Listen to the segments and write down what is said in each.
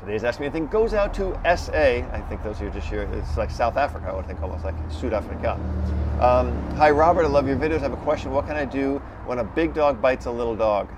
Today's Ask Me Anything goes out to SA. I think those are just here. It's like South Africa, I would think, almost like South Africa. Hi, Robert. I love your videos. I have a question. What can I do when a big dog bites a little dog?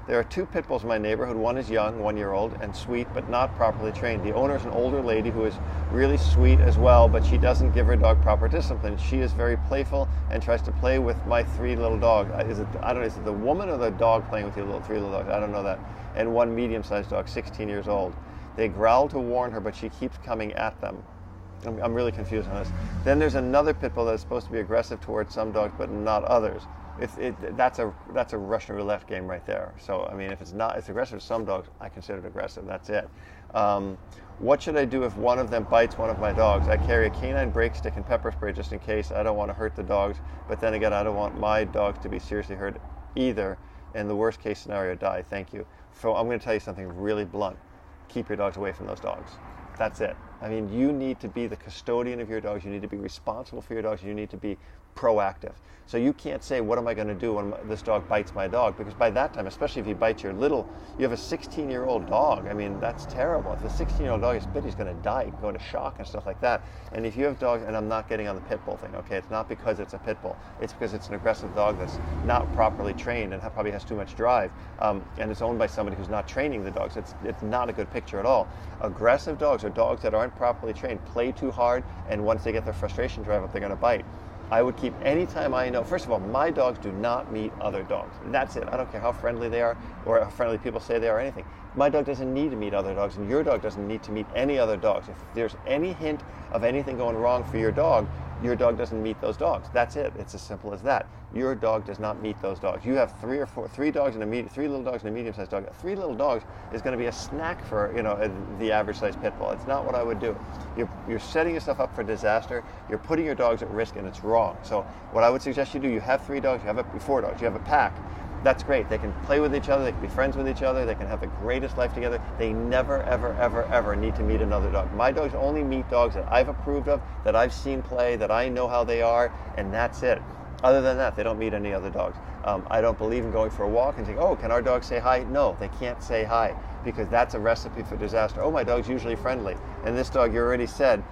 There are 2 pit bulls in my neighborhood. One is young, 1-year-old, and sweet, but not properly trained. The owner is an older lady who is really sweet as well, but she doesn't give her dog proper discipline. She is very playful and tries to play with my 3 little dogs. I don't know, is it the woman or the dog playing with your 3 little dogs? I don't know that. And 1 medium-sized dog, 16 years old. They growl to warn her, but she keeps coming at them. I'm really confused on this. Then there's another pit bull that's supposed to be aggressive towards some dogs, but not others. That's a Russian roulette game right there. So I mean, if it's aggressive to some dogs, I consider it aggressive. That's it. What should I do if one of them bites one of my dogs? I carry a canine brake stick and pepper spray just in case. I don't want to hurt the dogs, but then again, I don't want my dogs to be seriously hurt either. In the worst case scenario, die. Thank you. So I'm going to tell you something really blunt. Keep your dogs away from those dogs. That's it. I mean, you need to be the custodian of your dogs. You need to be responsible for your dogs. You need to be proactive. So you can't say, what am I going to do when this dog bites my dog? Because by that time, especially if he bites you have a 16-year-old dog. I mean, that's terrible. If a 16-year-old dog is bit, he's going to die, go into shock and stuff like that. And if you have dogs, and I'm not getting on the pit bull thing, okay? It's not because it's a pit bull. It's because it's an aggressive dog that's not properly trained and probably has too much drive. And it's owned by somebody who's not training the dogs. It's not a good picture at all. Aggressive dogs are dogs that aren't properly trained, play too hard, and once they get their frustration drive up, they're going to bite. I would keep, anytime I know, first of all, my dogs do not meet other dogs. That's it. I don't care how friendly they are or how friendly people say they are or anything. My dog doesn't need to meet other dogs, and your dog doesn't need to meet any other dogs. If there's any hint of anything going wrong for your dog doesn't meet those dogs. That's it. It's as simple as that. Your dog does not meet those dogs. You have 3 little dogs and a medium-sized dog. 3 little dogs is going to be a snack for the average-sized pit bull. It's not what I would do. You're setting yourself up for disaster. You're putting your dogs at risk, and it's wrong. So what I would suggest you do, you have 3 dogs, you have 4 dogs, you have a pack. That's great. They can play with each other. They can be friends with each other. They can have the greatest life together. They never, ever, ever, ever need to meet another dog. My dogs only meet dogs that I've approved of, that I've seen play, that I know how they are, and that's it. Other than that, they don't meet any other dogs. I don't believe in going for a walk and saying, oh, can our dog say hi? No, they can't say hi, because that's a recipe for disaster. Oh, my dog's usually friendly. And this dog, you already said,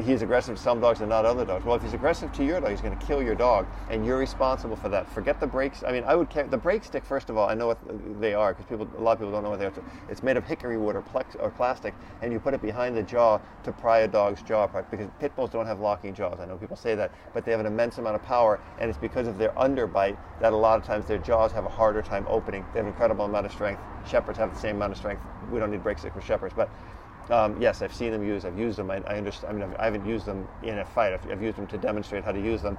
he's aggressive to some dogs and not other dogs. Well, if he's aggressive to your dog, he's going to kill your dog, and you're responsible for that. Forget the brakes. I mean, I would carry the brake stick. First of all, I know what they are, because a lot of people don't know what they are. It's made of hickory wood or plastic, and you put it behind the jaw to pry a dog's jaw apart, because pit bulls don't have locking jaws. I know people say that, but they have an immense amount of power, and it's because of their underbite that a lot of times their jaws have a harder time opening. They have an incredible amount of strength. Shepherds have the same amount of strength. We don't need brake stick for shepherds, but yes, I've seen them used. I've used them. I understand. I mean, I haven't used them in a fight. I've used them to demonstrate how to use them.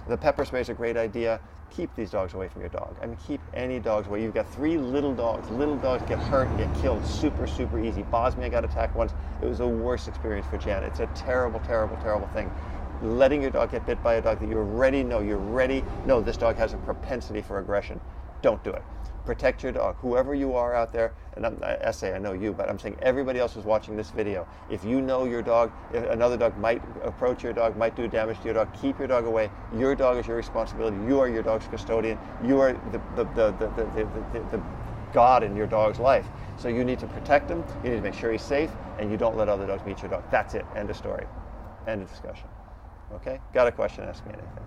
The pepper spray is a great idea. Keep these dogs away from your dog. I mean, keep any dogs away. You've got 3 little dogs. Little dogs get hurt and get killed super, super easy. Bosnia got attacked once. It was the worst experience for Jan. It's a terrible, terrible, terrible thing. Letting your dog get bit by a dog that you already know this dog has a propensity for aggression. Don't do it. Protect your dog. Whoever you are out there, and I know you, but I'm saying everybody else who's watching this video, if you know your dog, if another dog might approach your dog, might do damage to your dog, keep your dog away. Your dog is your responsibility. You are your dog's custodian. You are the God in your dog's life. So you need to protect him, you need to make sure he's safe, and you don't let other dogs meet your dog. That's it. End of story. End of discussion. Okay? Got a question? Ask me anything.